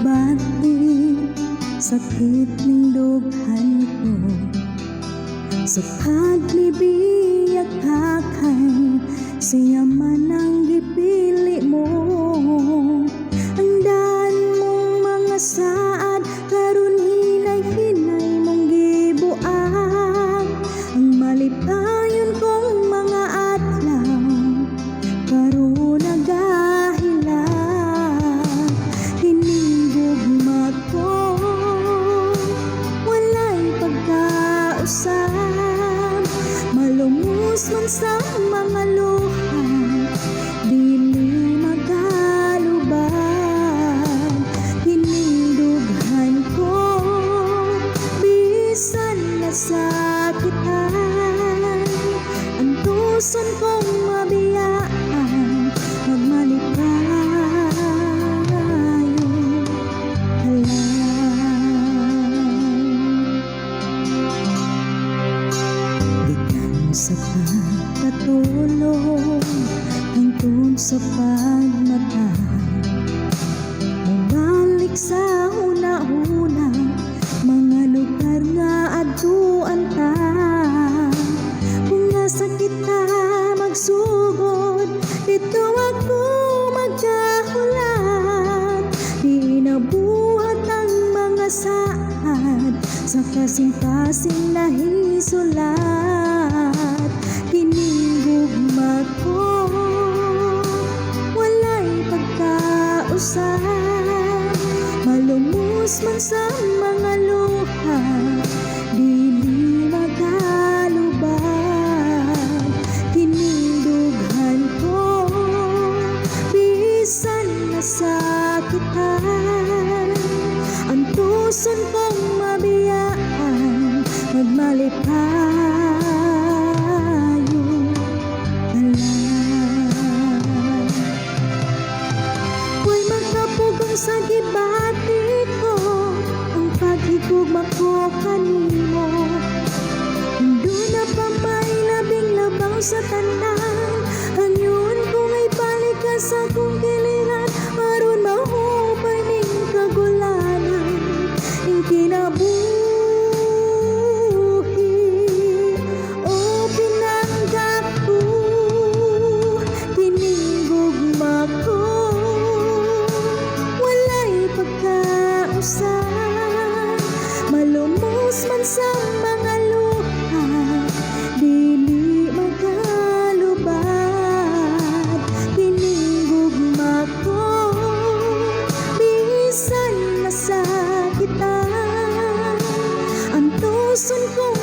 Bakit sakit ning dughan ko sa pagbibiyak kakay siya man ang gipili mo. Ang daan mong mga saad karon hinay-hinay mong gibuang. Ang malipayon kong mga adlaw karon nagahilang. Hinigugma ko walay pagkausap, malumos man sa mga luha, dili magalubag. Hinindughan ko bisan nasakitan, ang tuson kong mabiyaan magmalipayon halang. Dikan sa pagkatulong hangtod sa pagmatay, mabalik sa una-una mga lugar nga adtuan ta. Kung nasa kita magsugod, dito ako magkahulat. Di nabuhat ang mga saad sa kasing-kasing nahisulat. Hinigugma ko walay pagkausap, malumos man sa mga luha, dili magalubag. Hinindughan ko bisan nasakitan, ang tuson kong mabiyaan magmalipayon halang. Huwag magkapugong sa gibati ko, ang paghigugma ko kanimo. Mundo na pa may labing labaw sa tanan, hanyon kung ibalik ka sa kong giliran, aron mahupay ning kagulanan. Ing kinabuhi o pinanggap ko, hinigugma ko walay pagkausap, malumos man sa mga luha, dili magalubad. Hinigugma ko bisan nasakitan, ang tuson kong